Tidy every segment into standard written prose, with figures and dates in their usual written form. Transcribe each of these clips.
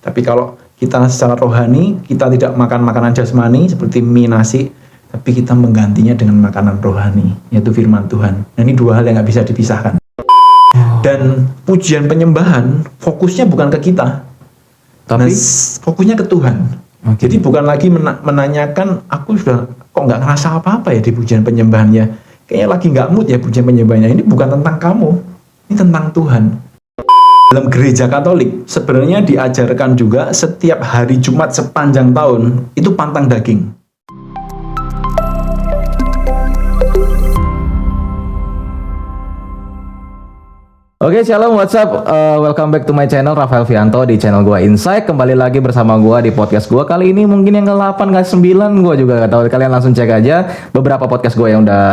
Tapi kalau kita secara rohani, kita tidak makan makanan jasmani seperti mie, nasi, tapi kita menggantinya dengan makanan rohani, yaitu firman Tuhan. Nah, ini dua hal yang nggak bisa dipisahkan. Dan pujian penyembahan fokusnya bukan ke kita, Tapi fokusnya ke Tuhan. Oke. Jadi bukan lagi menanyakan, aku sudah kok nggak ngerasa apa-apa ya di pujian penyembahannya. Kayaknya lagi nggak mood ya pujian penyembahannya. Ini bukan tentang kamu, ini tentang Tuhan. Dalam gereja Katolik sebenarnya diajarkan juga setiap hari Jumat sepanjang tahun itu pantang daging. Oke, shalom, what's up? Welcome back to my channel, Rafael Vianto di channel gua Insight. Kembali lagi bersama gua di podcast gua. Kali ini mungkin yang ke-8, ke-9, gua juga gak tahu. Kalian langsung cek aja beberapa podcast gua yang udah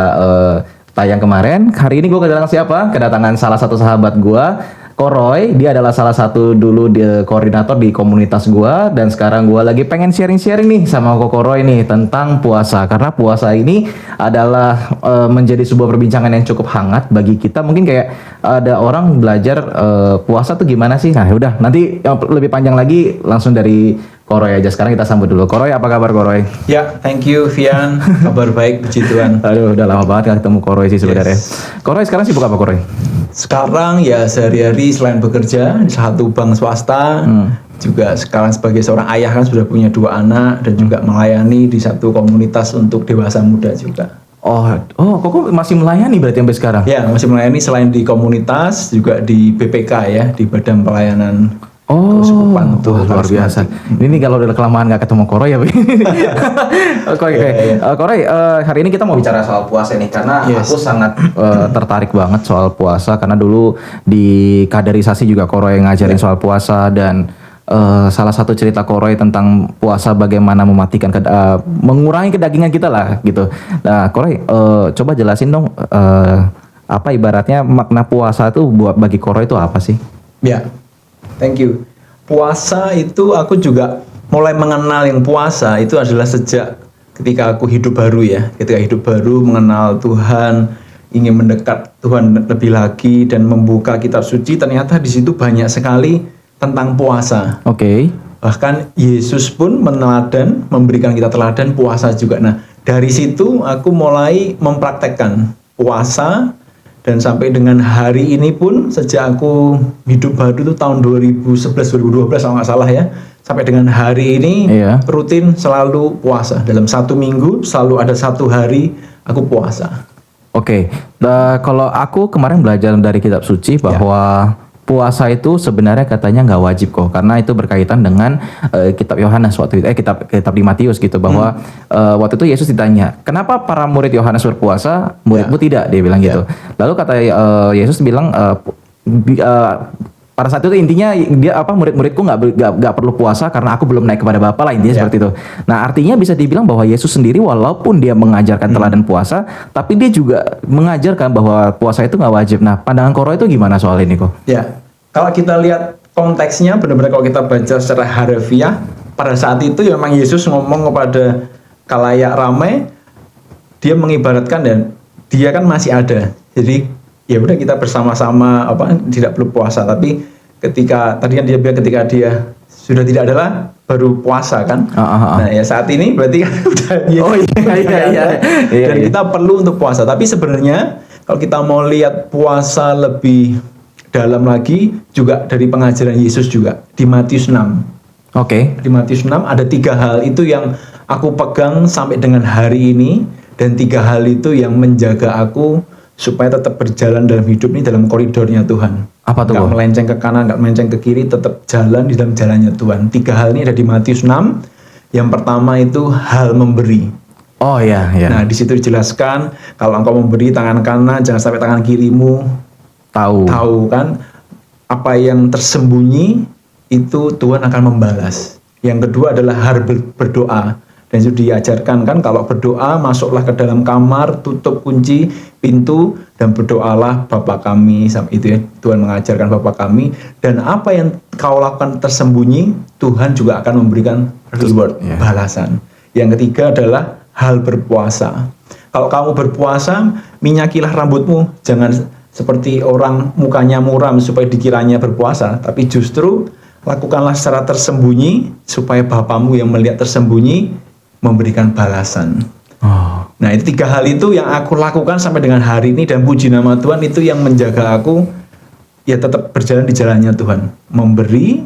tayang kemarin. Hari ini gua kedatangan siapa? Kedatangan salah satu sahabat gua, Koroy. Dia adalah salah satu dulu koordinator di komunitas gua, dan sekarang gua lagi pengen sharing-sharing nih sama Koroy nih tentang puasa, karena puasa ini adalah menjadi sebuah perbincangan yang cukup hangat bagi kita. Mungkin kayak ada orang belajar puasa tuh gimana sih. Nah, udah nanti yang lebih panjang lagi langsung dari Koroy aja. Sekarang kita sambut dulu. Koroy, apa kabar Koroy? Ya, thank you Vian. Kabar baik, puji Tuhan. Aduh, udah lama banget gak ketemu Koroy sih sebenarnya. Koroy sekarang sibuk apa Koroy? Sekarang ya sehari-hari selain bekerja di satu bank swasta, juga sekarang sebagai seorang ayah kan sudah punya 2 anak dan juga melayani di satu komunitas untuk dewasa muda juga. Kok masih melayani berarti sampai sekarang? Ya, masih melayani selain di komunitas juga di BPK ya, di Badan Pelayanan Keuskupan untuk luar biasa. Ini kalau udah kelamaan nggak ketemu Koroy ya. Oke. Koroy, hari ini kita mau bicara soal puasa nih, karena aku sangat tertarik banget soal puasa, karena dulu di kaderisasi juga Koroy ngajarin soal puasa, dan salah satu cerita Koroy tentang puasa bagaimana mematikan mengurangi kedagingan kita lah gitu. Nah, Koroy, coba jelasin dong apa ibaratnya makna puasa itu buat bagi Koroy itu apa sih? Ya. Thank you. Puasa itu aku juga mulai mengenal yang puasa itu adalah sejak ketika aku hidup baru ya. Ketika hidup baru mengenal Tuhan, ingin mendekat Tuhan lebih lagi dan membuka kitab suci, ternyata di situ banyak sekali tentang puasa. Oke. Bahkan Yesus pun meneladan, memberikan kita teladan puasa juga. Nah, dari situ aku mulai mempraktekkan puasa. Dan sampai dengan hari ini pun, sejak aku hidup baru itu tahun 2011-2012 kalau nggak salah ya, sampai dengan hari ini rutin selalu puasa. Dalam 1 minggu selalu ada 1 hari aku puasa. Oke. Kalau aku kemarin belajar dari kitab suci bahwa puasa itu sebenarnya katanya nggak wajib kok, karena itu berkaitan dengan kitab Yohanes waktu itu, kitab di Matius gitu, bahwa waktu itu Yesus ditanya, kenapa para murid Yohanes berpuasa, muridmu tidak, dia bilang gitu. Lalu kata Yesus bilang, pada saat itu intinya dia murid-muridku nggak perlu puasa karena aku belum naik kepada Bapa lah, intinya seperti itu. Nah, artinya bisa dibilang bahwa Yesus sendiri walaupun dia mengajarkan teladan puasa, tapi dia juga mengajarkan bahwa puasa itu nggak wajib. Nah, pandangan Koroy itu gimana soal ini kok? Ya, kalau kita lihat konteksnya benar-benar, kalau kita baca secara harfiah, pada saat itu ya memang Yesus ngomong kepada kalayak ramai, dia mengibaratkan dan dia kan masih ada. Jadi ya udah kita bersama-sama tidak perlu puasa, tapi ketika tadi kan dia bilang ketika dia sudah tidak adalah baru puasa kan. Nah, ya saat ini berarti kan udah dan kita perlu untuk puasa. Tapi sebenarnya kalau kita mau lihat puasa lebih dalam lagi juga dari pengajaran Yesus juga di Matius 6. Oke. Di Matius 6 ada 3 hal itu yang aku pegang sampai dengan hari ini, dan 3 hal itu yang menjaga aku supaya tetap berjalan dalam hidup ini dalam koridornya Tuhan. Apa tuh? Nggak melenceng ke kanan, nggak melenceng ke kiri, tetap jalan di dalam jalannya Tuhan. 3 hal ini ada di Matius 6. Yang pertama itu hal memberi. Oh iya. Nah, di situ dijelaskan kalau engkau memberi tangan kanan, jangan sampai tangan kirimu tahu kan apa yang tersembunyi itu Tuhan akan membalas. Yang kedua adalah hal berdoa, dan itu diajarkan kan kalau berdoa masuklah ke dalam kamar, tutup kunci pintu dan berdoalah Bapa kami, itu ya, Tuhan mengajarkan Bapa kami, dan apa yang kau lakukan tersembunyi Tuhan juga akan memberikan reward, balasan. Yang ketiga adalah hal berpuasa. Kalau kamu berpuasa, minyakilah rambutmu, jangan seperti orang mukanya muram supaya dikiranya berpuasa, tapi justru lakukanlah secara tersembunyi supaya Bapamu yang melihat tersembunyi memberikan balasan. Nah, itu 3 hal itu yang aku lakukan sampai dengan hari ini, dan puji nama Tuhan, itu yang menjaga aku ya tetap berjalan di jalannya Tuhan, memberi,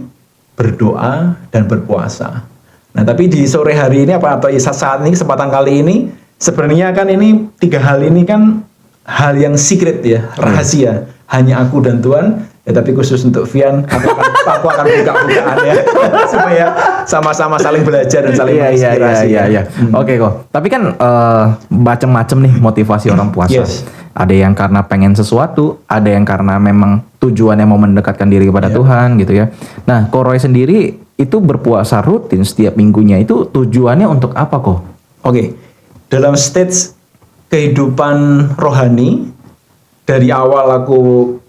berdoa, dan berpuasa. Nah, tapi di sore hari ini atau saat ini, kesempatan kali ini, sebenarnya kan ini 3 hal ini kan hal yang secret ya, rahasia, hanya aku dan Tuhan. Ya, tapi khusus untuk Vian, aku akan buka-bukaan ya, supaya sama-sama saling belajar dan saling menginspirasi. Iya. Oke kok. Tapi kan macam-macam nih motivasi orang puasa. Yes. Ada yang karena pengen sesuatu, ada yang karena memang tujuannya mau mendekatkan diri kepada Tuhan gitu ya. Nah, Ko Roy sendiri itu berpuasa rutin setiap minggunya, itu tujuannya untuk apa kok? Oke, dalam stage kehidupan rohani, dari awal aku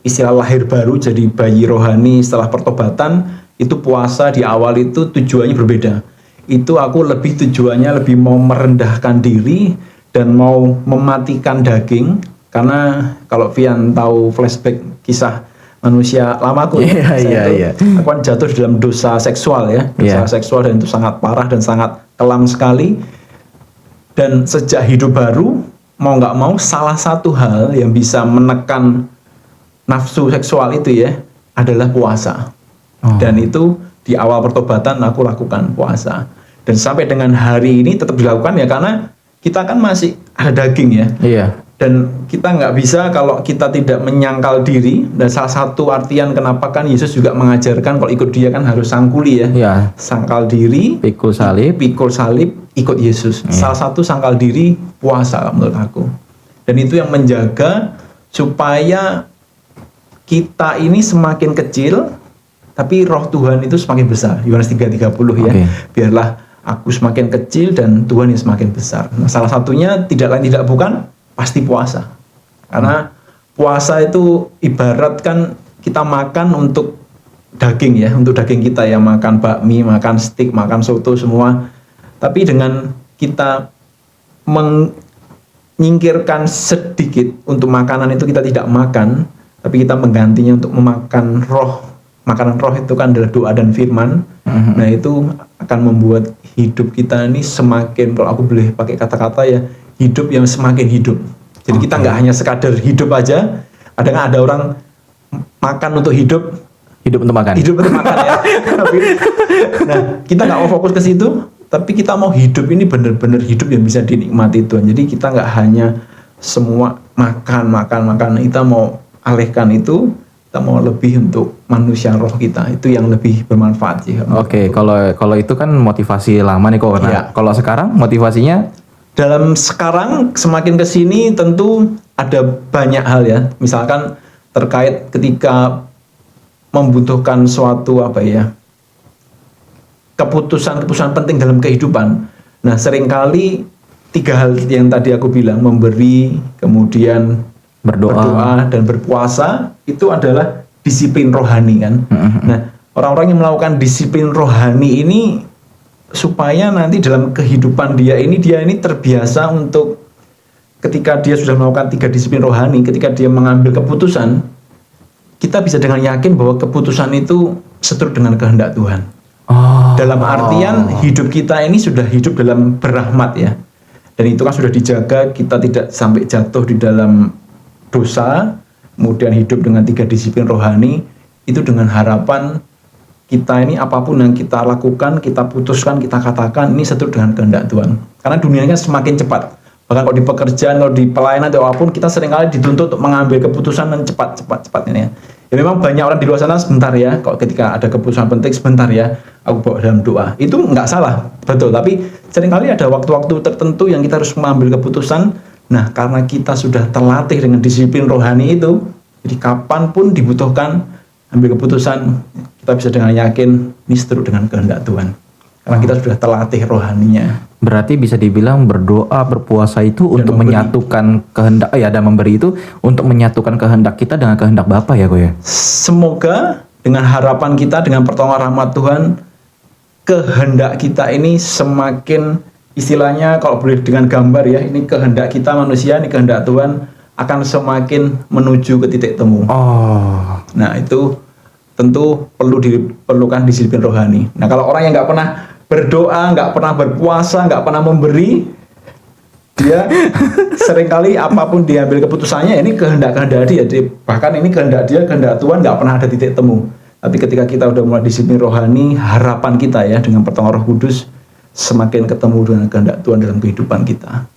istilah lahir baru jadi bayi rohani setelah pertobatan, itu puasa di awal itu tujuannya berbeda. Itu aku tujuannya lebih mau merendahkan diri dan mau mematikan daging, karena kalau Vian tahu flashback kisah manusia lamaku, aku kan jatuh di dalam dosa seksual ya, dosa seksual, dan itu sangat parah dan sangat kelam sekali. Dan sejak hidup baru, mau nggak mau, salah satu hal yang bisa menekan nafsu seksual itu ya adalah puasa. Dan itu di awal pertobatan aku lakukan puasa, dan sampai dengan hari ini tetap dilakukan ya, karena kita kan masih ada daging ya. Dan kita nggak bisa kalau kita tidak menyangkal diri. Dan salah satu artian kenapa kan Yesus juga mengajarkan kalau ikut dia kan harus sangkuli ya. Sangkal diri, pikul salib, ikut Yesus. Salah satu sangkal diri puasa menurut aku. Dan itu yang menjaga supaya kita ini semakin kecil tapi roh Tuhan itu semakin besar. Yohanes 3:30 ya. Biarlah aku semakin kecil dan Tuhan yang semakin besar. Nah, salah satunya tidak lain tidak bukan pasti puasa. Karena puasa itu ibaratkan kita makan untuk daging ya, untuk daging kita ya, makan bakmi, makan steak, makan soto semua. Tapi dengan kita menyingkirkan sedikit untuk makanan itu, kita tidak makan, tapi kita menggantinya untuk memakan roh. Makanan roh itu kan adalah doa dan firman. Nah, itu akan membuat hidup kita ini semakin, kalau aku boleh pakai kata-kata ya, hidup yang semakin hidup. Jadi kita nggak hanya sekadar hidup aja. Ada orang makan untuk hidup untuk makan ya. Nah, kita nggak mau fokus ke situ, tapi kita mau hidup ini benar-benar hidup yang bisa dinikmati Tuhan. Jadi kita nggak hanya semua makan. Kita mau alihkan itu, kita mau lebih untuk manusia roh kita. Itu yang lebih bermanfaat sih. Oke, kalau itu kan motivasi lama nih kok. Nah, kalau sekarang motivasinya? Dalam sekarang semakin ke sini tentu ada banyak hal ya. Misalkan terkait ketika membutuhkan suatu keputusan penting dalam kehidupan. Nah, seringkali 3 hal yang tadi aku bilang, memberi, kemudian berdoa dan berpuasa, itu adalah disiplin rohani kan. Nah, orang-orang yang melakukan disiplin rohani ini supaya nanti dalam kehidupan dia ini terbiasa untuk ketika dia sudah melakukan 3 disiplin rohani, ketika dia mengambil keputusan, kita bisa dengan yakin bahwa keputusan itu seturut dengan kehendak Tuhan. Dalam artian hidup kita ini sudah hidup dalam berrahmat ya. Dan itu kan sudah dijaga, kita tidak sampai jatuh di dalam dosa, kemudian hidup dengan 3 disiplin rohani, itu dengan harapan kita ini apapun yang kita lakukan, kita putuskan, kita katakan, ini seturut dengan kehendak Tuhan. Karena dunia ini kan semakin cepat. Bahkan kalau di pekerjaan, kalau di pelayanan atau apapun, kita seringkali dituntut untuk mengambil keputusan dan cepat ini ya. Ya memang banyak orang di luar sana sebentar ya, kalau ketika ada keputusan penting sebentar ya, aku bawa dalam doa. Itu nggak salah, betul. Tapi seringkali ada waktu-waktu tertentu yang kita harus mengambil keputusan. Nah, karena kita sudah terlatih dengan disiplin rohani itu, jadi kapanpun dibutuhkan ambil keputusan, kita bisa dengan yakin ini seturut dengan kehendak Tuhan. Karena kita sudah terlatih rohaninya. Berarti bisa dibilang berdoa, berpuasa itu dan untuk menyatukan kehendak dan memberi itu untuk menyatukan kehendak kita dengan kehendak Bapa ya, ya. Semoga dengan harapan kita, dengan pertolongan rahmat Tuhan, kehendak kita ini semakin, istilahnya kalau boleh dengan gambar ya, ini kehendak kita manusia, ini kehendak Tuhan akan semakin menuju ke titik temu. Nah, itu tentu diperlukan disiplin rohani. Nah, kalau orang yang nggak pernah berdoa, nggak pernah berpuasa, nggak pernah memberi, dia seringkali apapun diambil keputusannya ini kehendak dia. Bahkan ini kehendak Tuhan nggak pernah ada titik temu. Tapi ketika kita udah mulai disiplin rohani, harapan kita ya dengan pertolongan Roh Kudus semakin ketemu dengan kehendak Tuhan dalam kehidupan kita.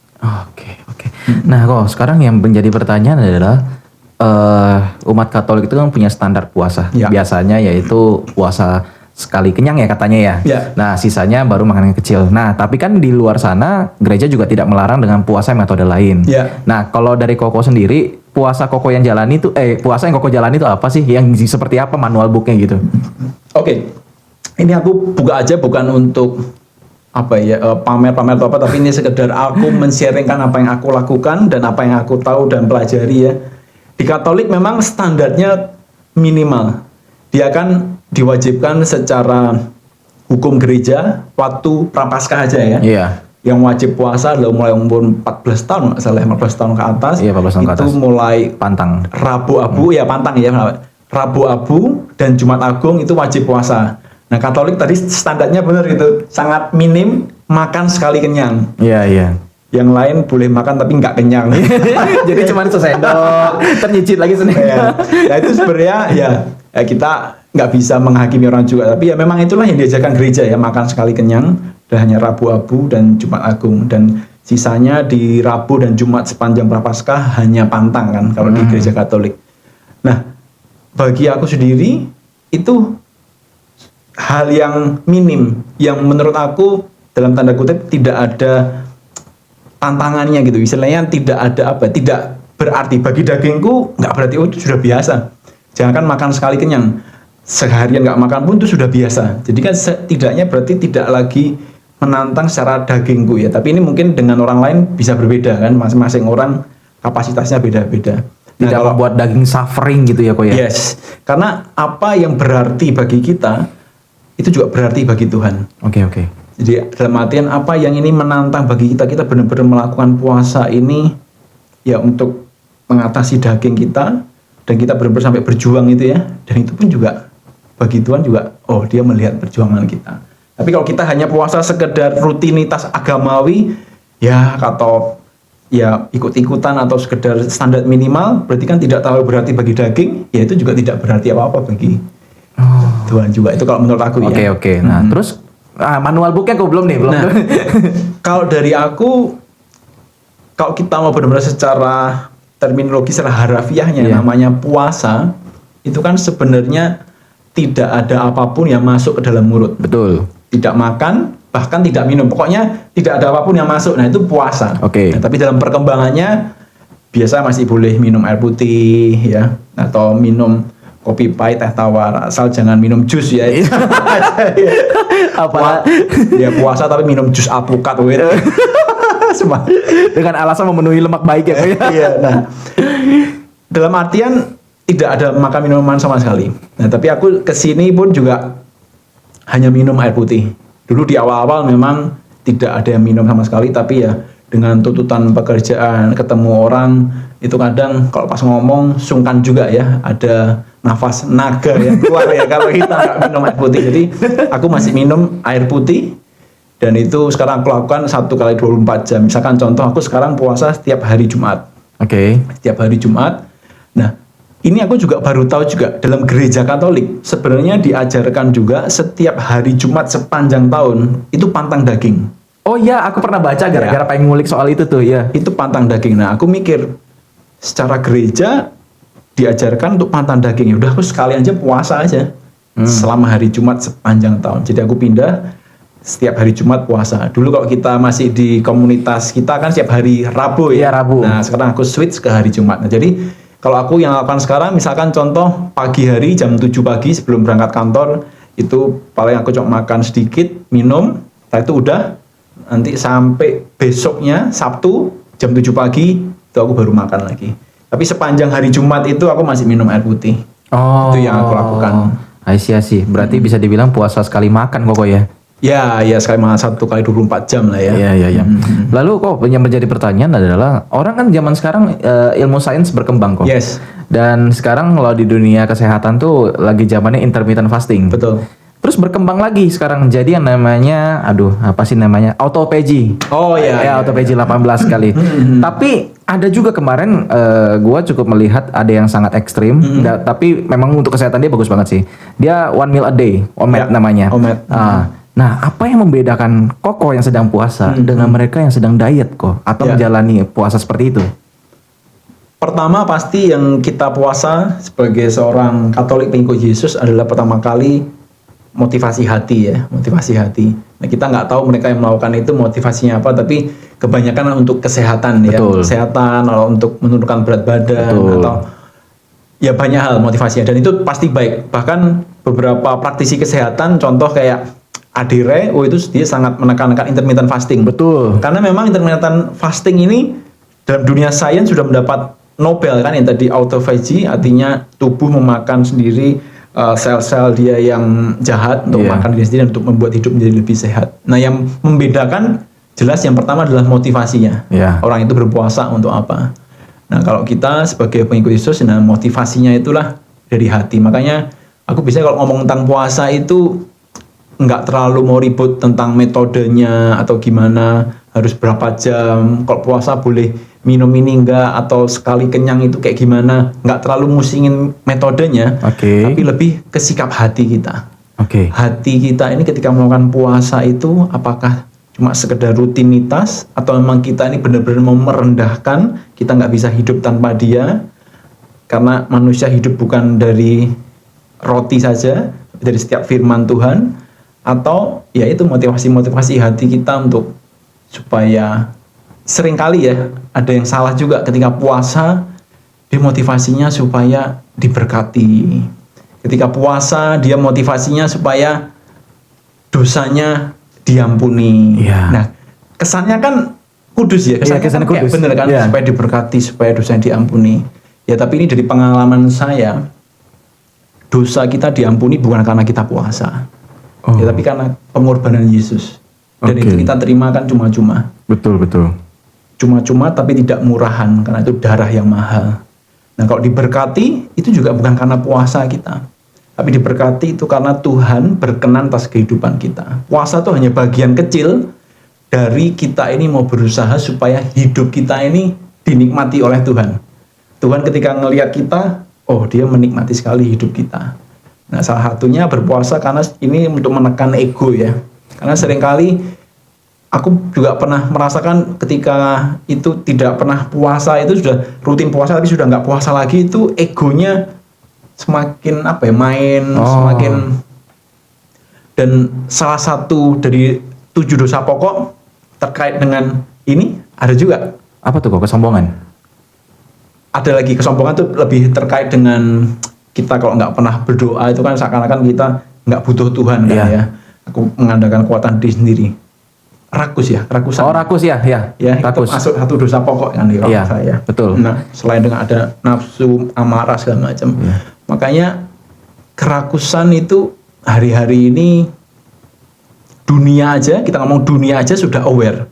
Oke. Nah, kok sekarang yang menjadi pertanyaan adalah umat Katolik itu kan punya standar puasa. Ya. Biasanya yaitu puasa sekali kenyang ya katanya ya. Ya. Nah, sisanya baru makanan kecil. Nah, tapi kan di luar sana gereja juga tidak melarang dengan puasa metode lain. Ya. Nah, kalau dari Koko sendiri, puasa Koko yang jalani itu puasa yang Koko jalani itu apa sih? Yang seperti apa manual booknya gitu? Oke. Ini aku buka aja bukan untuk pamer-pamer atau apa, tapi ini sekedar aku men-sharingkan apa yang aku lakukan dan apa yang aku tahu dan pelajari ya. Di Katolik memang standarnya minimal. Dia kan diwajibkan secara hukum gereja waktu prapaskah aja ya. Iya. Yang wajib puasa adalah mulai umur 14 tahun, nggak salah 14 tahun ke atas. Iya, 14 tahun ke atas. Itu mulai Pantang. Rabu Abu ya pantang ya. Rabu Abu dan Jumat Agung itu wajib puasa. Nah, Katolik tadi standarnya benar gitu, sangat minim, makan sekali kenyang. Iya. Yang lain boleh makan tapi nggak kenyang. Jadi cuma sesendok, ternyicit lagi sendiri. Ya itu sebenarnya ya kita nggak bisa menghakimi orang juga, tapi ya memang itulah yang diajarkan gereja ya, makan sekali kenyang, dan hanya Rabu Abu dan Jumat Agung, dan sisanya di Rabu dan Jumat sepanjang Prapaskah hanya pantang kan kalau di gereja Katolik. Nah, bagi aku sendiri itu hal yang minim, yang menurut aku dalam tanda kutip tidak ada tantangannya gitu, istilahnya tidak berarti bagi dagingku, nggak berarti itu sudah biasa. Jangan makan sekali kenyang, seharian nggak makan pun itu sudah biasa. Jadi kan setidaknya berarti tidak lagi menantang secara dagingku ya. Tapi ini mungkin dengan orang lain bisa berbeda kan, masing-masing orang kapasitasnya beda-beda. Tidak kalau buat daging suffering gitu ya kok ya. Yes, karena apa yang berarti bagi kita itu juga berarti bagi Tuhan. Oke. Jadi dalam artian apa yang ini menantang bagi kita benar-benar melakukan puasa ini ya untuk mengatasi daging kita, dan kita benar-benar sampai berjuang itu ya, dan itu pun juga bagi Tuhan juga dia melihat perjuangan kita. Tapi kalau kita hanya puasa sekedar rutinitas agamawi ya, atau ya ikut-ikutan atau sekedar standar minimal, berarti kan tidak terlalu berarti bagi daging, ya itu juga tidak berarti apa-apa bagi Tuhan juga. Itu kalau menurut aku ya. Oke. Nah, terus manual booknya kok belum nih? Nah, kalau dari aku, kalau kita mau benar-benar secara terminologi secara harafiahnya namanya puasa, itu kan sebenarnya tidak ada apapun yang masuk ke dalam mulut. Betul. Tidak makan, bahkan tidak minum. Pokoknya tidak ada apapun yang masuk. Nah, itu puasa. Oke. Nah, tapi dalam perkembangannya biasa masih boleh minum air putih ya, atau minum kopi pahit, teh tawar, asal jangan minum jus ya. Puasa tapi minum jus alpukat dengan alasan memenuhi lemak baik ya. Iya. Nah, dalam artian tidak ada makan minuman sama sekali. Nah, tapi aku kesini pun juga hanya minum air putih. Dulu di awal-awal memang tidak ada yang minum sama sekali, tapi ya dengan tuntutan pekerjaan, ketemu orang, itu kadang kalau pas ngomong sungkan juga ya, ada nafas naga yang keluar ya kalau kita nggak minum air putih. Jadi aku masih minum air putih, dan itu sekarang aku lakukan 1 kali 24 jam. Misalkan contoh, aku sekarang puasa setiap hari Jumat. Oke. Setiap hari Jumat. Nah, ini aku juga baru tahu juga dalam gereja Katolik sebenarnya diajarkan juga setiap hari Jumat sepanjang tahun itu pantang daging. Oh iya, aku pernah baca gara-gara pengen ngulik soal itu tuh ya. Itu pantang daging. Nah, aku mikir secara gereja diajarkan untuk pantang daging. Ya udah, aku sekali aja puasa aja selama hari Jumat sepanjang tahun. Jadi aku pindah setiap hari Jumat puasa. Dulu kalau kita masih di komunitas kita kan setiap hari Rabu ya. Iya, Rabu. Nah, sekarang aku switch ke hari Jumat. Nah, jadi kalau aku yang lakukan sekarang, misalkan contoh pagi hari jam 7 pagi sebelum berangkat kantor, itu paling aku cuma makan sedikit, minum, setelah itu udah, nanti sampai besoknya Sabtu jam 7 pagi itu aku baru makan lagi. Tapi sepanjang hari Jumat itu aku masih minum air putih. Oh. Itu yang aku lakukan. I see. Berarti bisa dibilang puasa sekali makan kok ya. Ya, ya sekali makan 1 kali 24 jam lah ya. Iya. Lalu kok yang menjadi pertanyaan adalah orang kan zaman sekarang ilmu sains berkembang kok. Yes, Dan sekarang kalau di dunia kesehatan tuh lagi zamannya intermittent fasting. betul. Terus berkembang lagi sekarang jadi yang namanya apa sih namanya? Autophagy. Oh Ya, ya, autophagy 18 kali. Tapi ada juga kemarin gua cukup melihat ada yang sangat ekstrim, tapi memang untuk kesehatan dia bagus banget sih. Dia 1 meal a day, OMAD Ya, namanya. OMAD. Nah, apa yang membedakan Koko yang sedang puasa dengan mereka yang sedang diet kok atau Ya. menjalani puasa seperti itu? Pertama pasti yang kita puasa sebagai seorang Katolik pengikut Yesus adalah pertama kali motivasi hati ya, motivasi hati. Nah, kita nggak tahu mereka yang melakukan itu motivasinya apa, tapi kebanyakan untuk kesehatan ya, Betul. kesehatan atau untuk menurunkan berat badan Betul. atau ya banyak hal motivasinya dan itu pasti baik. Bahkan beberapa praktisi kesehatan, contoh kayak Adire, itu dia sangat menekankan intermittent fasting. Betul. Karena memang intermittent fasting ini dalam dunia sains sudah mendapat Nobel kan yang tadi autophagy, artinya tubuh memakan sendiri sel-sel dia yang jahat untuk Iya. makan diri sendiri untuk membuat hidup menjadi lebih sehat. Nah, yang membedakan jelas yang pertama adalah motivasinya. Iya. Orang itu berpuasa untuk apa? Nah, kalau kita sebagai pengikut Yesus, nah motivasinya itulah dari hati. Makanya aku biasanya kalau ngomong tentang puasa itu nggak terlalu mau ribut tentang metodenya atau gimana, harus berapa jam, kalau puasa boleh minum ini enggak, atau sekali kenyang itu kayak gimana, nggak terlalu musingin metodenya, Oke. tapi lebih ke sikap hati kita. Oke. Hati kita ini ketika melakukan puasa itu apakah cuma sekedar rutinitas atau memang kita ini benar-benar mau merendahkan, kita nggak bisa hidup tanpa dia, karena manusia hidup bukan dari roti saja, dari setiap firman Tuhan, atau ya itu motivasi-motivasi hati kita untuk supaya seringkali ya ada yang salah juga ketika puasa, dia motivasinya supaya diberkati. Ketika puasa dia motivasinya supaya dosanya diampuni. Iya. Nah, kesannya kan kudus ya, kesannya, kesannya kan kayak kudus. bener kan, Iya. supaya diberkati, supaya dosanya diampuni. Ya, tapi ini dari pengalaman saya, dosa kita diampuni bukan karena kita puasa. Oh. Ya, tapi karena pengorbanan Yesus. Dan Oke. itu kita terima kan cuma-cuma. Betul. Cuma-cuma tapi tidak murahan, karena itu darah yang mahal. Nah, kalau diberkati itu juga bukan karena puasa kita, tapi diberkati itu karena Tuhan berkenan atas kehidupan kita. Puasa itu hanya bagian kecil dari kita ini mau berusaha supaya hidup kita ini dinikmati oleh Tuhan. Tuhan ketika ngelihat kita, oh dia menikmati sekali hidup kita. Nah, salah satunya berpuasa karena ini untuk menekan ego ya. Karena seringkali aku juga pernah merasakan ketika itu tidak pernah puasa, itu sudah rutin puasa tapi sudah nggak puasa lagi, itu egonya semakin apa ya, main semakin. Dan salah satu dari 7 dosa pokok terkait dengan ini ada juga. Apa tuh kok kesombongan? Ada lagi kesombongan tuh lebih terkait dengan kita kalau nggak pernah berdoa itu kan seakan-akan kita nggak butuh Tuhan kan Iya. ya. Aku mengandalkan kekuatan diri sendiri. Rakus ya, rakusan. Oh, rakus ya. Ya, Rakus. itu masuk satu dosa pokok kan di Iya, saya. betul. Nah, selain dengan ada nafsu, amarah segala macam. Iya. Makanya kerakusan itu hari-hari ini dunia aja, kita ngomong dunia aja sudah aware.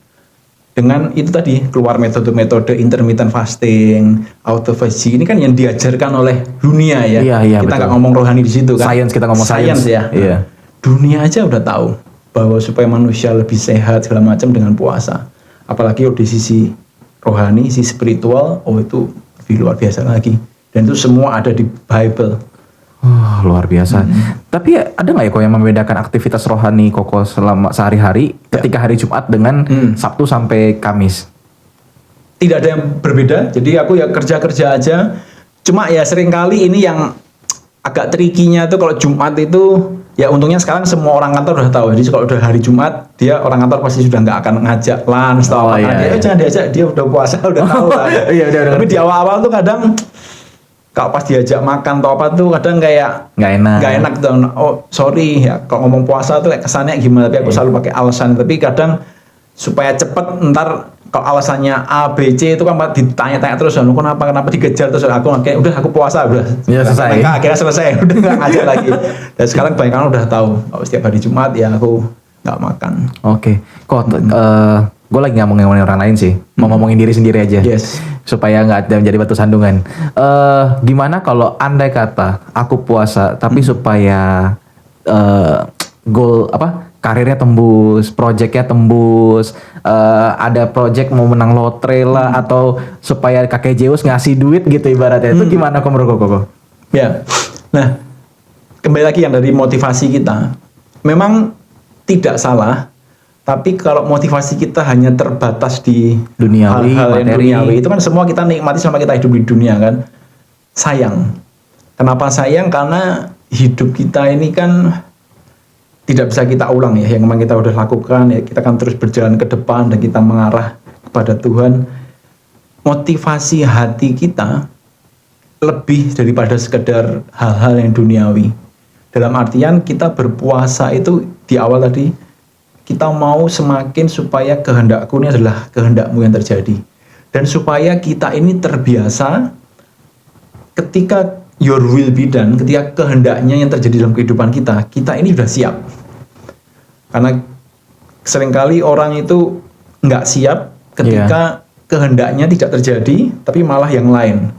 Dengan itu tadi keluar metode-metode intermittent fasting, autophagy ini kan yang diajarkan oleh dunia ya. Iya, kita betul. nggak ngomong rohani di situ kan. Science, kita ngomong science. ya. Iya. Dunia aja udah tahu bahwa supaya manusia lebih sehat segala macam dengan puasa. Apalagi di sisi rohani, sisi spiritual, oh itu lebih luar biasa lagi. Dan itu semua ada di Bible. Oh, luar biasa. Tapi ada nggak ya kok yang membedakan aktivitas rohani Koko selama sehari-hari ketika hari Jumat dengan Sabtu sampai Kamis? Tidak ada yang berbeda. Jadi aku ya kerja-kerja aja. Cuma ya seringkali ini yang agak tricky-nya tuh kalau Jumat itu ya untungnya sekarang semua orang kantor udah tahu. Jadi kalau udah hari Jumat dia orang kantor pasti sudah nggak akan ngajak lunch atau apa. iya, Dia, iya. jangan diajak, dia udah puasa udah tahu kan. Iya, udah. Tapi di awal-awal tuh kadang kalau pas diajak makan atau apa tuh kadang kayak Nggak enak. nggak enak tuh. Oh sorry ya kalau ngomong puasa tuh kayak kesannya gimana, tapi aku selalu pakai alasan. Tapi kadang supaya cepet ntar kalau alasannya A, B, C itu kan ditanya-tanya terus, "Lu kenapa dikejar terus?" Aku kayak udah aku puasa udah. Ya, selesai. Mereka akhirnya selesai, udah nggak ngajak lagi. Dan sekarang banyak orang udah tahu kalau setiap hari Jumat ya aku Hmm. makan. Oke. Kok gue lagi nggak mau ngomongin orang lain sih, mau ngomongin diri sendiri aja. Yes. Supaya nggak ada menjadi batu sandungan. Gimana kalau andai kata aku puasa, tapi supaya goal karirnya tembus, projectnya tembus, ada project mau menang lotre lah, atau supaya kakek Zeus ngasih duit gitu ibaratnya. Itu gimana kok menurut kok? Ya. Nah, kembali lagi yang dari motivasi kita, memang tidak salah. Tapi kalau motivasi kita hanya terbatas di Duniawi, hal-hal yang materi. duniawi, itu kan semua kita nikmati selama kita hidup di dunia kan. Sayang. Kenapa sayang? Karena hidup kita ini kan tidak bisa kita ulang ya. Yang memang kita udah lakukan ya, kita akan terus berjalan ke depan dan kita mengarah kepada Tuhan. Motivasi hati kita lebih daripada sekedar hal-hal yang duniawi. Dalam artian kita berpuasa itu di awal tadi, kita mau semakin supaya kehendakku ini adalah kehendakmu yang terjadi. Dan supaya kita ini terbiasa ketika your will be done, ketika kehendaknya yang terjadi dalam kehidupan kita, kita ini sudah siap. Karena seringkali orang itu nggak siap ketika kehendaknya tidak terjadi, tapi malah yang lain.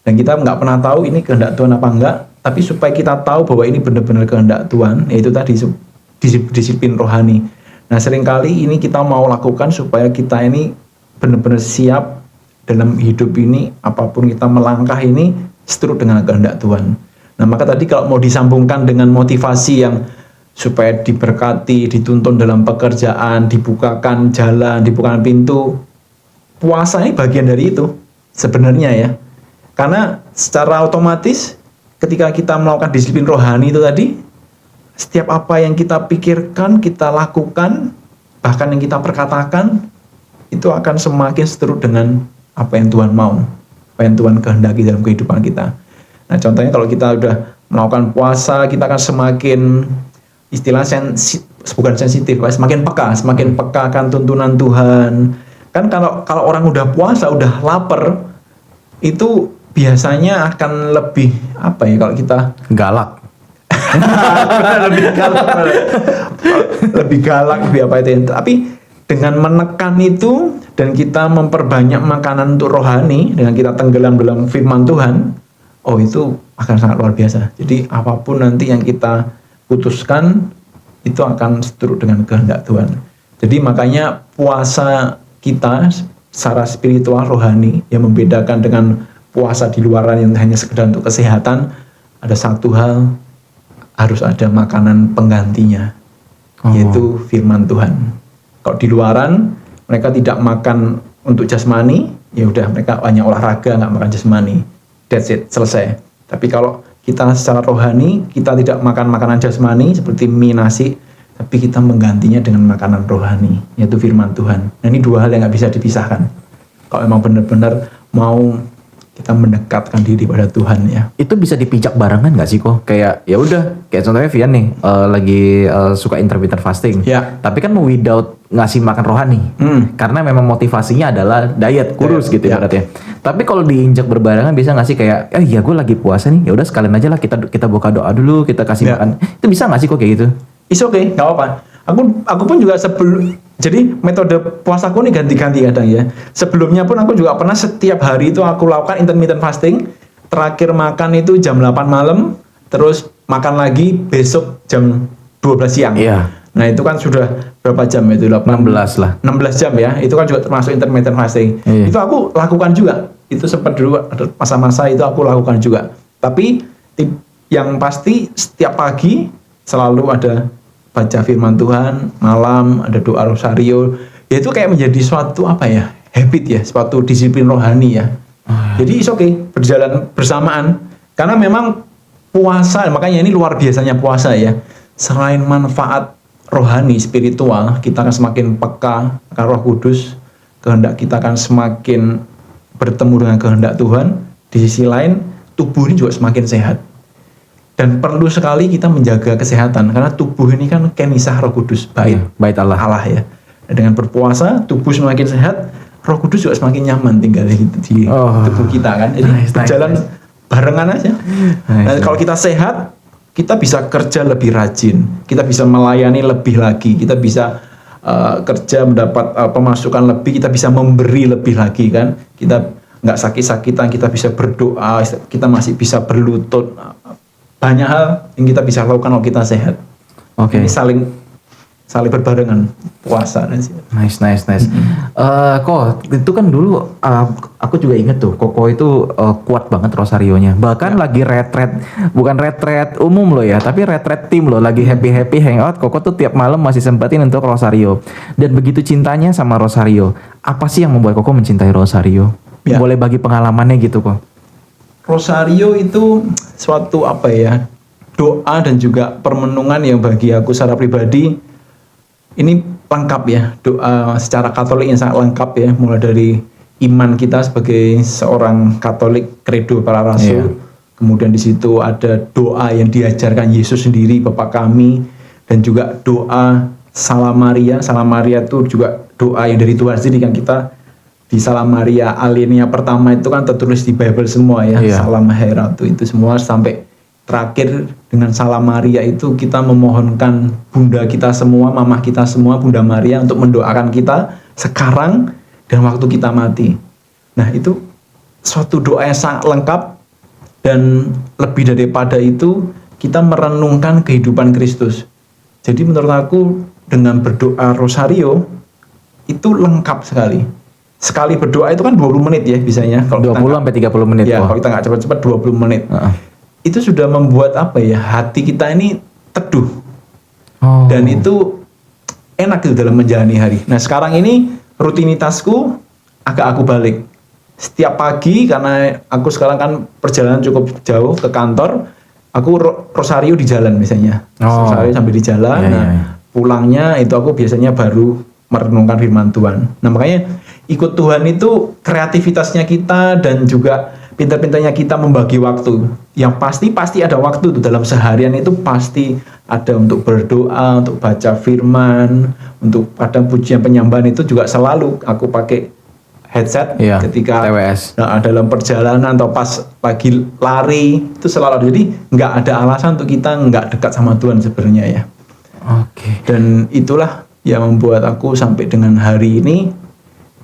Dan kita nggak pernah tahu ini kehendak Tuhan apa enggak, tapi supaya kita tahu bahwa ini benar-benar kehendak Tuhan, yaitu tadi disiplin rohani. Nah, seringkali ini kita mau lakukan supaya kita ini benar-benar siap dalam hidup ini, apapun kita melangkah ini seturut dengan kehendak Tuhan. Nah, maka tadi kalau mau disambungkan dengan motivasi yang supaya diberkati, dituntun dalam pekerjaan, dibukakan jalan, dibukakan pintu, puasa ini bagian dari itu sebenarnya ya. Karena secara otomatis ketika kita melakukan disiplin rohani itu tadi, setiap apa yang kita pikirkan, kita lakukan, bahkan yang kita perkatakan, itu akan semakin seturut dengan apa yang Tuhan mau, apa yang Tuhan kehendaki dalam kehidupan kita. Nah, contohnya kalau kita udah melakukan puasa, kita akan semakin istilah bukan sensitif, semakin peka akan tuntunan Tuhan. Kan kalau orang udah puasa, udah lapar, itu biasanya akan lebih kalau kita galak. lebih galak lebih apa itu ya. Tapi dengan menekan itu dan kita memperbanyak makanan untuk rohani, dengan kita tenggelam dalam firman Tuhan, itu akan sangat luar biasa. Jadi apapun nanti yang kita putuskan itu akan seturut dengan kehendak Tuhan. Jadi makanya puasa kita secara spiritual rohani yang membedakan dengan puasa di luaran yang hanya sekedar untuk kesehatan, ada satu hal, harus ada makanan penggantinya, yaitu firman Tuhan. Kalau di luaran mereka tidak makan untuk jasmani, ya udah mereka hanya olahraga, nggak makan jasmani, that's it, selesai. Tapi kalau kita secara rohani, kita tidak makan makanan jasmani seperti mie, nasi, tapi kita menggantinya dengan makanan rohani, yaitu firman Tuhan. Nah, ini dua hal yang nggak bisa dipisahkan. Kalau memang benar-benar mau kita mendekatkan diri pada Tuhan ya. Itu bisa dipijak barengan nggak sih kok? Kayak ya udah, kayak contohnya Vian nih lagi suka intermittent fasting. Ya. Tapi kan mau without ngasih makan rohani. Karena memang motivasinya adalah diet, kurus gitu ibaratnya. Tapi kalau diinjak berbarengan bisa nggak sih kayak ya gue lagi puasa nih, ya udah sekalian aja lah kita buka doa dulu, kita kasih makan. Itu bisa nggak sih kok kayak gitu? It's okay, nggak apa-apa. Aku pun juga jadi metode puasaku ini ganti-ganti kadang ya. Sebelumnya pun aku juga pernah setiap hari itu aku lakukan intermittent fasting. Terakhir makan itu jam 8 malam, terus makan lagi besok jam 12 siang. Iya. Nah, itu kan sudah berapa jam itu? 16 lah. 16 jam ya. Itu kan juga termasuk intermittent fasting. Iya. Itu aku lakukan juga. Itu sempat dulu ada masa-masa itu aku lakukan juga. Tapi yang pasti setiap pagi selalu ada baca firman Tuhan, malam ada doa rosario. Ya itu kayak menjadi suatu habit ya, suatu disiplin rohani ya. Jadi it's okay, berjalan bersamaan. Karena memang puasa, makanya ini luar biasanya puasa ya. Selain manfaat rohani, spiritual, kita akan semakin peka akan Roh Kudus, kehendak kita akan semakin bertemu dengan kehendak Tuhan. Di sisi lain, tubuh ini juga semakin sehat. Dan perlu sekali kita menjaga kesehatan karena tubuh ini kan kenisah Roh Kudus, bait Allah ya. Dan dengan berpuasa tubuh semakin sehat, Roh Kudus juga semakin nyaman tinggal di tubuh kita kan. Jadi berjalan barengan aja. Nah, kalau kita sehat, kita bisa kerja lebih rajin, kita bisa melayani lebih lagi, kita bisa kerja mendapat pemasukan lebih, kita bisa memberi lebih lagi kan, kita nggak sakit-sakitan, kita bisa berdoa, kita masih bisa berlutut, banyak hal yang kita bisa lakukan kalau kita sehat. Ini saling berbarengan, puasa dan sih. Nice. Kok itu kan dulu aku juga inget tuh, Koko itu kuat banget rosarionya. Bahkan lagi retret, bukan retret umum loh ya, tapi retret tim loh, lagi happy hangout. Koko tuh tiap malam masih sempetin untuk rosario. Dan begitu cintanya sama rosario. Apa sih yang membuat Koko mencintai rosario? Ya. Boleh bagi pengalamannya gitu kok. Rosario itu suatu doa dan juga permenungan yang bagi aku secara pribadi ini lengkap ya, doa secara Katolik yang sangat lengkap ya, mulai dari iman kita sebagai seorang Katolik, kredo para rasul, kemudian di situ ada doa yang diajarkan Yesus sendiri, Bapa kami, dan juga doa Salam Maria. Salam Maria itu juga doa yang dari Tuhan sendiri kan, kita di Salam Maria alinea pertama itu kan tertulis di Bible semua ya, Salam Heratu itu semua sampai terakhir dengan Salam Maria itu kita memohonkan Bunda kita semua, Mamah kita semua, Bunda Maria untuk mendoakan kita sekarang dan waktu kita mati. Nah itu suatu doa yang sangat lengkap, dan lebih daripada itu kita merenungkan kehidupan Kristus. Jadi menurut aku dengan berdoa rosario itu lengkap sekali. Sekali berdoa itu kan 20 menit ya biasanya. Kalau 20-30 menit. Ya, kalau kita nggak cepat-cepat 20 menit. Itu sudah membuat hati kita ini teduh, dan itu enak gitu dalam menjalani hari. Nah sekarang ini rutinitasku agak aku balik setiap pagi, karena aku sekarang kan perjalanan cukup jauh ke kantor, aku rosario di jalan misalnya, rosario sambil di jalan. Pulangnya itu aku biasanya baru merenungkan firman Tuhan. Nah makanya ikut Tuhan itu kreativitasnya kita dan juga pintar-pintarnya kita membagi waktu. Yang pasti ada waktu tuh dalam seharian, itu pasti ada untuk berdoa, untuk baca firman, untuk kadang pujian penyambahan itu juga selalu aku pakai headset ketika TWS. Dalam perjalanan atau pas pagi lari itu selalu ada. Jadi nggak ada alasan untuk kita nggak dekat sama Tuhan sebenarnya ya. Dan itulah yang membuat aku sampai dengan hari ini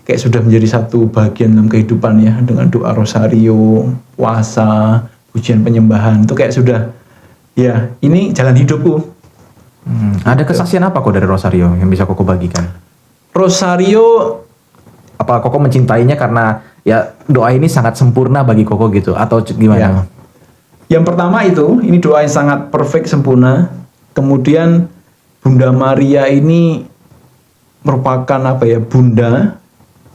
kayak sudah menjadi satu bagian dalam kehidupan ya, dengan doa rosario, puasa, pujian penyembahan itu kayak sudah ya, ini jalan hidupku. Ada kesaksian apa kok dari rosario yang bisa Koko bagikan? Rosario, apa Koko mencintainya karena ya doa ini sangat sempurna bagi Koko gitu atau gimana? Ya. Yang pertama itu, ini doa yang sangat perfect, sempurna. Kemudian Bunda Maria ini merupakan bunda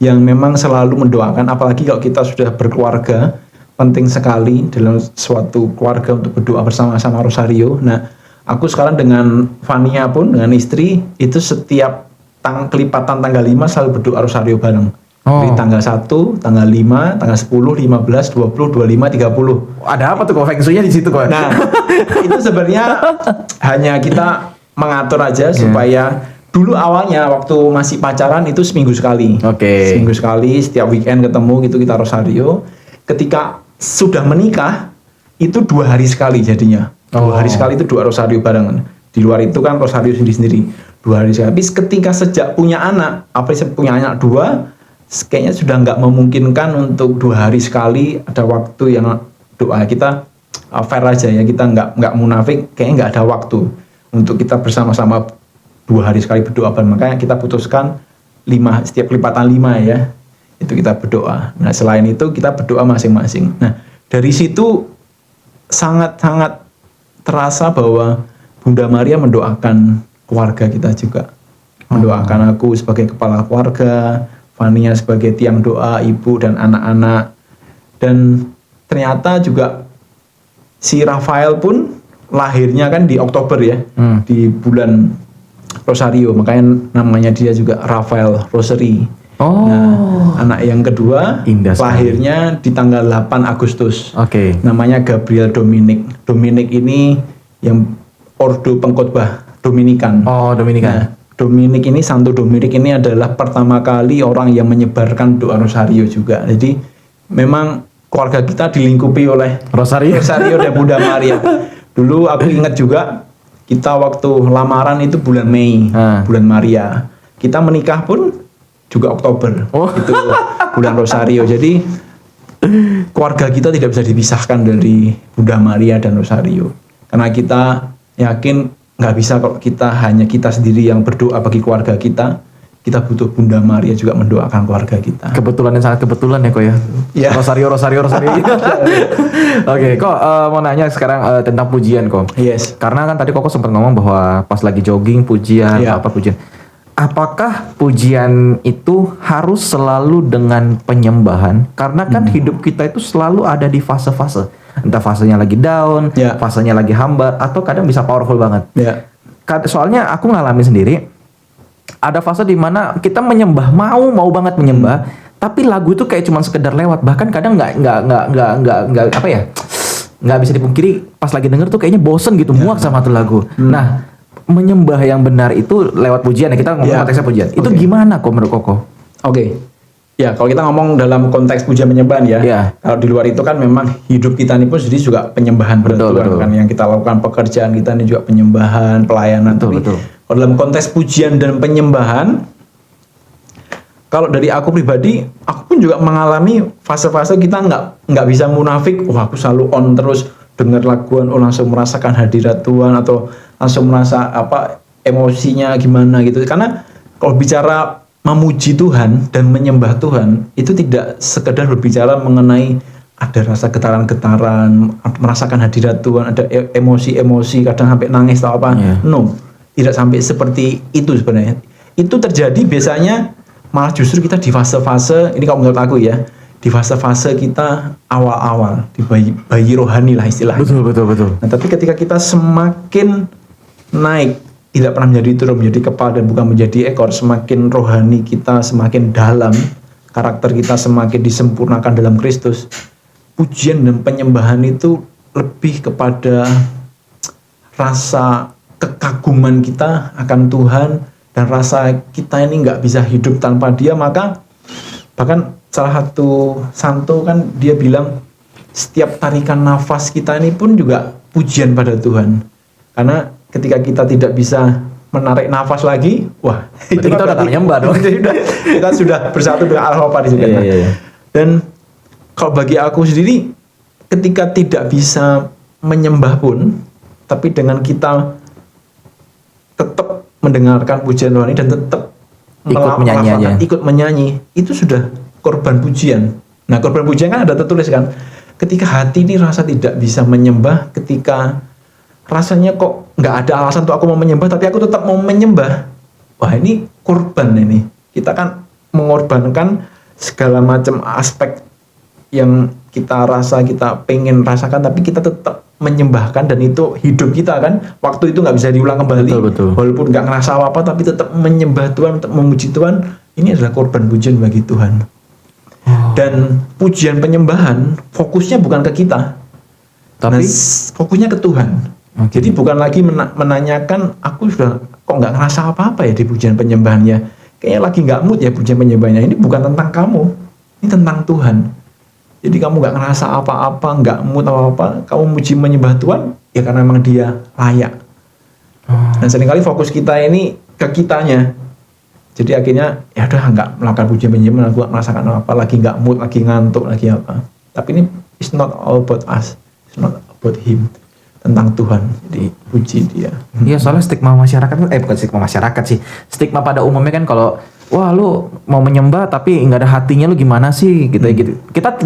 yang memang selalu mendoakan, apalagi kalau kita sudah berkeluarga, penting sekali dalam suatu keluarga untuk berdoa bersama-sama rosario. Nah, aku sekarang dengan Fania pun, dengan istri, itu setiap kelipatan tanggal 5 selalu berdoa rosario bareng. Di tanggal 1, tanggal 5, tanggal 10, 15, 20, 25, 30. Ada apa tuh kok feng shui-nya di situ kok? Nah, itu sebenarnya hanya kita mengatur aja supaya dulu awalnya waktu masih pacaran itu seminggu sekali. Seminggu sekali, setiap weekend ketemu gitu kita rosario. Ketika sudah menikah itu 2 hari sekali jadinya. 2 hari sekali itu doa rosario barengan. Di luar itu kan rosario sendiri-sendiri. 2 hari sekali. Tapi ketika sejak punya anak, punya anak 2, kayaknya sudah nggak memungkinkan untuk 2 hari sekali ada waktu yang doa. Kita fair aja ya, kita nggak munafik, kayaknya nggak ada waktu untuk kita bersama-sama 2 hari sekali berdoa bareng. Makanya kita putuskan 5, setiap kelipatan 5 ya, itu kita berdoa. Nah selain itu kita berdoa masing-masing. Nah dari situ sangat-sangat terasa bahwa Bunda Maria mendoakan keluarga kita juga, mendoakan aku sebagai kepala keluarga, Fania sebagai tiang doa, ibu dan anak-anak. Dan ternyata juga si Rafael pun lahirnya kan di Oktober ya, di bulan rosario, makanya namanya dia juga Rafael Rosary. Nah, anak yang kedua lahirnya di tanggal 8 Agustus. Namanya Gabriel Dominic. Dominic ini yang ordo pengkhotbah Dominikan. Dominikan. Nah, Dominic ini, Santo Dominic ini adalah pertama kali orang yang menyebarkan doa rosario juga. Jadi memang keluarga kita dilingkupi oleh rosario dan Bunda Maria. Dulu aku ingat juga kita waktu lamaran itu bulan Mei, bulan Maria. Kita menikah pun juga Oktober. Itu bulan Rosario. Jadi keluarga kita tidak bisa dipisahkan dari Bunda Maria dan Rosario. Karena kita yakin nggak bisa kalau hanya kita sendiri yang berdoa bagi keluarga kita. Kita butuh Bunda Maria juga mendoakan keluarga kita. Kebetulan yang sangat kebetulan ya kok ya. Yeah. Rosario. Oke, kok mau nanya sekarang tentang pujian kok. Yes. Karena kan tadi kok sempat ngomong bahwa pas lagi jogging pujian, apa pujian. Apakah pujian itu harus selalu dengan penyembahan? Karena kan hidup kita itu selalu ada di fase-fase. Entah fasenya lagi down, fasenya lagi hambar, atau kadang bisa powerful banget. Soalnya aku ngalamin sendiri. Ada fase di mana kita menyembah, mau banget menyembah, tapi lagu itu kayak cuma sekedar lewat, bahkan kadang nggak apa ya, nggak bisa dipungkiri pas lagi denger tuh kayaknya bosen gitu, muak sama tuh lagu. Nah, menyembah yang benar itu lewat pujian ya, kita ngomong konteksnya pujian. Itu gimana kok menurut Koko? Ya, kalau kita ngomong dalam konteks pujian penyembahan ya, kalau di luar itu kan memang hidup kita ini pun sendiri juga penyembahan pada Tuhan kan, yang kita lakukan pekerjaan kita ini juga penyembahan, pelayanan. Betul. Kalau dalam konteks pujian dan penyembahan, kalau dari aku pribadi, aku pun juga mengalami fase-fase kita nggak bisa munafik. Aku selalu on terus dengar laguan, langsung merasakan hadirat Tuhan atau langsung merasa emosinya gimana gitu. Karena kalau bicara memuji Tuhan dan menyembah Tuhan itu tidak sekedar berbicara mengenai ada rasa getaran-getaran, merasakan hadirat Tuhan, ada emosi-emosi, kadang sampai nangis atau apa. No, tidak sampai seperti itu sebenarnya. Itu terjadi biasanya malah justru kita di fase-fase, ini kalau menurut aku ya, di fase-fase kita awal-awal, di bayi rohani lah istilahnya. Betul. Nah, tapi ketika kita semakin naik, tidak pernah menjadi turun, menjadi kepala dan bukan menjadi ekor, semakin rohani kita semakin dalam, karakter kita semakin disempurnakan dalam Kristus, pujian dan penyembahan itu lebih kepada rasa kekaguman kita akan Tuhan dan rasa kita ini nggak bisa hidup tanpa Dia. Maka bahkan salah satu santo kan dia bilang setiap tarikan nafas kita ini pun juga pujian pada Tuhan, karena ketika kita tidak bisa menarik nafas lagi, itu kita udah menyembah dong. Kita sudah bersatu dengan Allah Bapa di surga. Dan kalau bagi aku sendiri, ketika tidak bisa menyembah pun, tapi dengan kita tetap mendengarkan pujian Tuhan dan tetap ikut menyanyi, itu sudah korban pujian. Nah, korban pujian kan ada tertulis kan, ketika hati ini rasa tidak bisa menyembah, ketika rasanya kok nggak ada alasan untuk aku mau menyembah tapi aku tetap mau menyembah, ini korban. Ini kita kan mengorbankan segala macam aspek yang kita rasa kita pengen rasakan, tapi kita tetap menyembahkan, dan itu hidup kita kan, waktu itu nggak bisa diulang kembali. Betul. Walaupun nggak ngerasa apa-apa tapi tetap menyembah Tuhan, tetap memuji Tuhan. Ini adalah korban pujian bagi Tuhan. Dan pujian penyembahan fokusnya bukan ke kita, tapi fokusnya ke Tuhan. Jadi bukan lagi menanyakan aku sudah kok nggak ngerasa apa-apa ya di pujian penyembahannya, kayaknya lagi nggak mood ya pujian penyembahannya. Ini bukan tentang kamu, ini tentang Tuhan. Jadi kamu nggak ngerasa apa-apa, nggak mood apa-apa, kamu muji menyembah Tuhan ya karena memang Dia layak. Dan seringkali fokus kita ini ke kitanya. Jadi akhirnya ya udah nggak melakukan pujian penyembahan, aku nggak merasakan apa, lagi nggak mood, lagi ngantuk, lagi apa. Tapi ini it's not all about us, it's not about Him, tentang Tuhan. Jadi puji Dia. Iya, soalnya stigma masyarakat bukan stigma masyarakat sih, stigma pada umumnya kan kalau lu mau menyembah tapi nggak ada hatinya, lu gimana sih gitu. Kita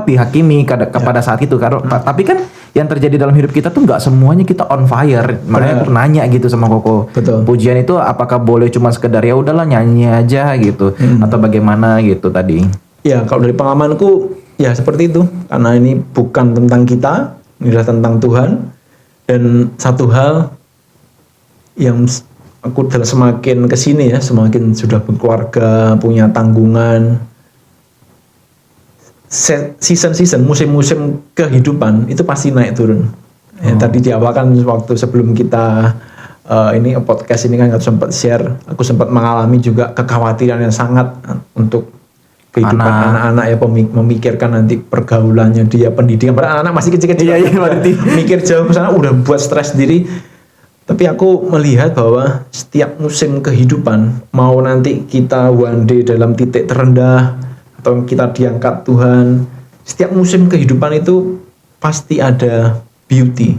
dihakimi kepada saat itu karena tapi kan yang terjadi dalam hidup kita tuh nggak semuanya kita on fire. Makanya aku nanya gitu sama Koko. Betul. Pujian itu apakah boleh cuma sekedar ya udahlah nyanyi aja gitu atau bagaimana gitu tadi? Ya, kalau dari pengalamanku ya seperti itu, karena ini bukan tentang kita, ini adalah tentang Tuhan. Dan satu hal yang aku semakin kesini ya, semakin sudah berkeluarga, punya tanggungan, season-season, musim-musim kehidupan itu pasti naik turun. Tadi di awal kan waktu sebelum kita ini podcast ini kan aku sempat share, aku sempat mengalami juga kekhawatiran yang sangat untuk kehidupan anak-anak ya, memikirkan nanti pergaulannya dia, pendidikan. Padahal anak-anak masih kecil-kecil. Iya, berarti. Mikir jauh ke sana udah buat stres sendiri. Tapi aku melihat bahwa setiap musim kehidupan, mau nanti kita one day dalam titik terendah atau kita diangkat Tuhan, setiap musim kehidupan itu pasti ada beauty.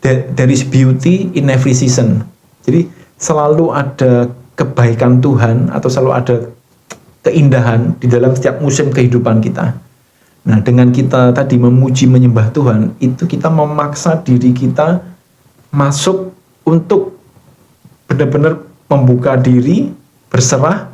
There is beauty in every season. Jadi selalu ada kebaikan Tuhan atau selalu ada keindahan di dalam setiap musim kehidupan kita. Nah, dengan kita tadi memuji menyembah Tuhan, itu kita memaksa diri kita masuk untuk benar-benar membuka diri, berserah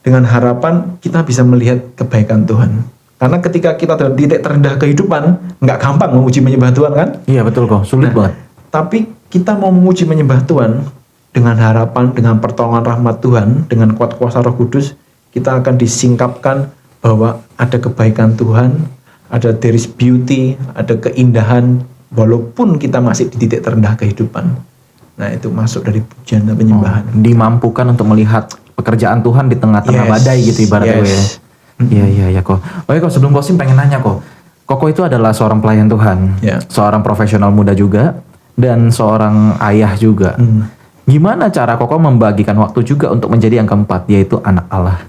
dengan harapan kita bisa melihat kebaikan Tuhan. Karena ketika kita dalam titik terendah kehidupan, nggak gampang memuji menyembah Tuhan kan? Iya betul kok, sulit banget. Tapi kita mau memuji menyembah Tuhan dengan harapan, dengan pertolongan rahmat Tuhan, dengan kuat kuasa Roh Kudus, kita akan disingkapkan bahwa ada kebaikan Tuhan, ada there is beauty, ada keindahan, walaupun kita masih di titik terendah kehidupan. Nah, itu masuk dari pujian dan penyembahan. Dimampukan untuk melihat pekerjaan Tuhan di tengah-tengah badai gitu ibaratnya ya. Iya kok. Oke kok, sebelum closing pengen nanya kok. Koko itu adalah seorang pelayan Tuhan, seorang profesional muda juga, dan seorang ayah juga. Gimana cara Koko membagikan waktu juga untuk menjadi yang keempat, yaitu anak Allah?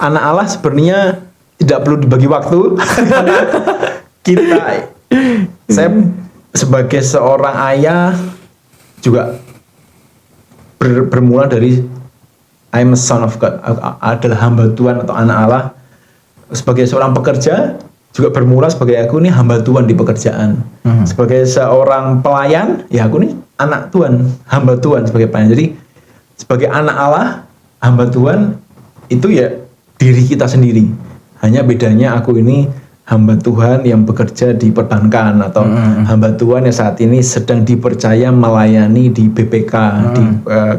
Anak Allah sebenarnya tidak perlu dibagi waktu. Saya sebagai seorang ayah juga bermula dari I'm a son of God, adalah hamba Tuhan atau anak Allah. Sebagai seorang pekerja juga bermula sebagai aku ini hamba Tuhan di pekerjaan. Sebagai seorang pelayan, ya aku ini anak Tuhan, hamba Tuhan sebagai pelayan. Jadi sebagai anak Allah, hamba Tuhan itu ya diri kita sendiri. Hanya bedanya aku ini hamba Tuhan yang bekerja di perbankan atau hamba Tuhan yang saat ini sedang dipercaya melayani di BPK di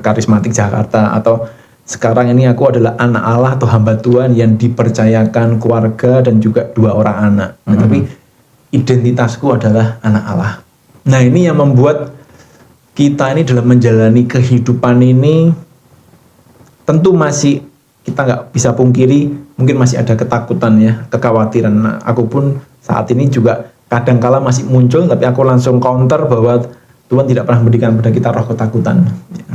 Karismatik Jakarta, atau sekarang ini aku adalah anak Allah atau hamba Tuhan yang dipercayakan keluarga dan juga 2 orang anak. Nah, tapi identitasku adalah anak Allah. Nah, ini yang membuat kita ini dalam menjalani kehidupan ini tentu masih kita nggak bisa pungkiri mungkin masih ada ketakutan ya, kekhawatiran. Nah, aku pun saat ini juga kadangkala masih muncul, tapi aku langsung counter bahwa Tuhan tidak pernah memberikan pada kita roh ketakutan.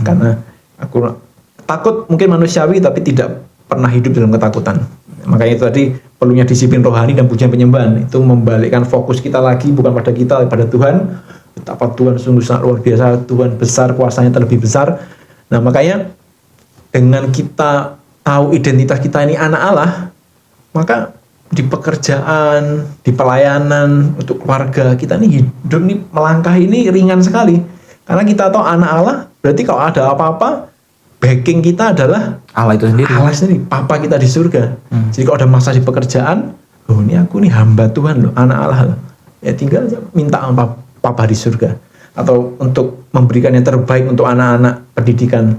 Karena aku takut mungkin manusiawi, tapi tidak pernah hidup dalam ketakutan. Makanya itu tadi perlunya disiplin rohani dan pujian penyembahan. Itu membalikkan fokus kita lagi bukan pada kita, pada Tuhan. Betapa Tuhan sungguh sangat luar biasa, Tuhan besar, kuasanya terlebih besar. Nah, makanya dengan kita tahu identitas kita ini anak Allah, maka di pekerjaan, di pelayanan untuk keluarga kita ini hidup ini melangkah ini ringan sekali. Karena kita tahu anak Allah, berarti kalau ada apa-apa, backing kita adalah Allah itu sendiri. Allah sendiri, Papa kita di surga. Jadi kalau ada masalah di pekerjaan, oh ini aku nih hamba Tuhan loh, anak Allah loh. Ya tinggal aja minta sama Papa di surga. Atau untuk memberikan yang terbaik untuk anak-anak pendidikan.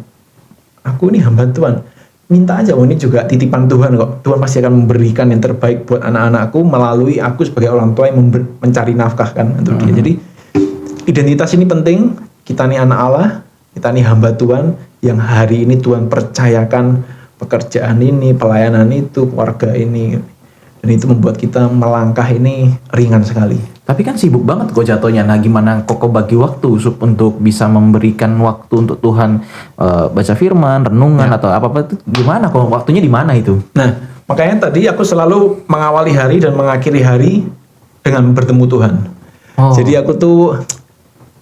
Aku ini hamba Tuhan. Minta aja, oh ini juga titipan Tuhan kok. Tuhan pasti akan memberikan yang terbaik buat anak-anakku melalui aku sebagai orang tua yang mencari nafkah kan untuk dia. Jadi identitas ini penting. Kita ini anak Allah, kita ini hamba Tuhan yang hari ini Tuhan percayakan pekerjaan ini, pelayanan itu, keluarga ini. Dan itu membuat kita melangkah ini ringan sekali. Tapi kan sibuk banget kok jatuhnya. Nah, gimana Koko bagi waktu untuk bisa memberikan waktu untuk Tuhan, baca firman, renungan atau apa-apa itu gimana kok? Waktunya di mana itu? Nah, makanya tadi aku selalu mengawali hari dan mengakhiri hari dengan bertemu Tuhan. Jadi aku tuh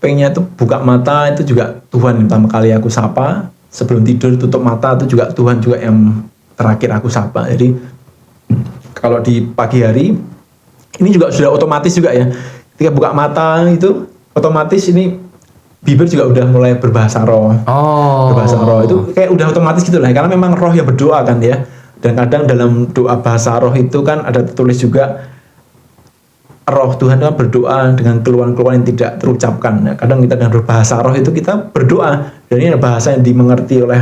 pengennya tuh buka mata itu juga Tuhan yang pertama kali aku sapa. Sebelum tidur tutup mata itu juga Tuhan juga yang terakhir aku sapa. Jadi kalau di pagi hari ini juga sudah otomatis juga ya. Ketika buka mata itu otomatis ini bibir juga udah mulai berbahasa roh. Berbahasa roh itu kayak udah otomatis gitu lah. Karena memang roh yang berdoa kan ya. Dan kadang dalam doa bahasa roh itu kan ada tertulis juga roh Tuhan kan berdoa dengan keluhan-keluhan yang tidak terucapkan. Nah, kadang kita dengan berbahasa roh itu kita berdoa. Dan ini bahasa yang dimengerti oleh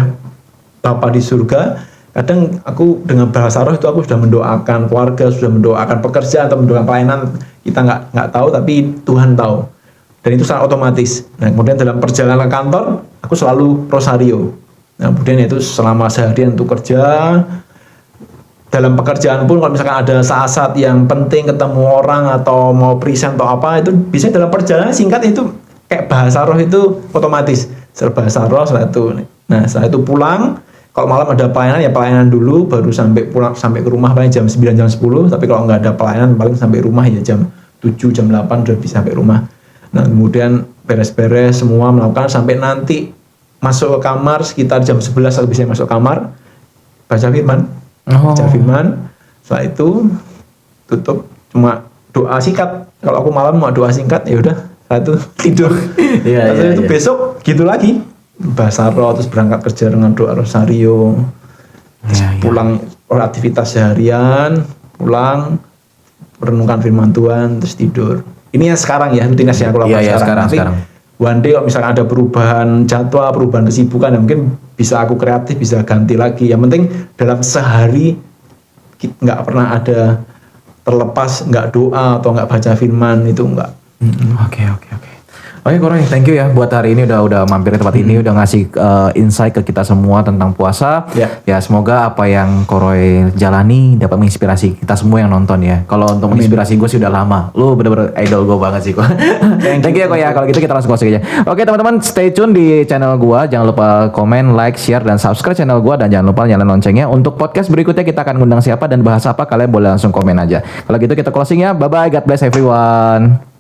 Bapa di surga. Kadang aku dengan bahasa roh itu aku sudah mendoakan keluarga, sudah mendoakan pekerjaan atau mendoakan pelayanan. Kita nggak tahu, tapi Tuhan tahu. Dan itu sangat otomatis. Nah, kemudian dalam perjalanan kantor, aku selalu rosario. Nah, kemudian itu selama seharian untuk kerja, dalam pekerjaan pun kalau misalkan ada saat-saat yang penting ketemu orang atau mau present atau apa itu bisa dalam perjalanan singkat itu kayak bahasa roh itu otomatis bahasa roh setelah itu. Nah setelah itu pulang, kalau malam ada pelayanan ya pelayanan dulu baru sampai pulang sampai ke rumah paling jam 9 jam 10, tapi kalau nggak ada pelayanan paling sampai rumah ya jam 7 jam 8 udah bisa sampai rumah. Nah kemudian beres-beres semua melakukan sampai nanti masuk ke kamar sekitar jam 11 aku bisa masuk kamar baca firman. Baca firman, setelah itu tutup cuma doa singkat. Kalau aku malam mau doa singkat ya udah, setelah itu tidur. Setelah itu besok gitu lagi bahasa roh terus berangkat kerja dengan doa rosario. Pulang aktivitas seharian, pulang merenungkan firman Tuhan terus tidur. Ini yang sekarang ya rutinitas yang aku lakukan sekarang. Nanti one day kalau misalkan ada perubahan jadwal, perubahan kesibukan ya mungkin bisa aku kreatif, bisa ganti lagi. Yang penting dalam sehari nggak pernah ada terlepas nggak doa atau nggak baca firman itu nggak. Oke Koroy, thank you ya buat hari ini udah mampir ke tempat ini, udah ngasih insight ke kita semua tentang puasa. Ya semoga apa yang Koroy jalani dapat menginspirasi kita semua yang nonton ya. Kalau untuk menginspirasi gue sih udah lama. Lu bener-bener idol gue banget sih kok. Thank you ya kok ya. Kalau gitu kita langsung closing aja. Oke teman-teman, stay tune di channel gue. Jangan lupa komen, like, share, dan subscribe channel gue. Dan jangan lupa nyalain loncengnya. Untuk podcast berikutnya kita akan ngundang siapa dan bahas apa, kalian boleh langsung komen aja. Kalau gitu kita closing ya. Bye-bye. God bless everyone.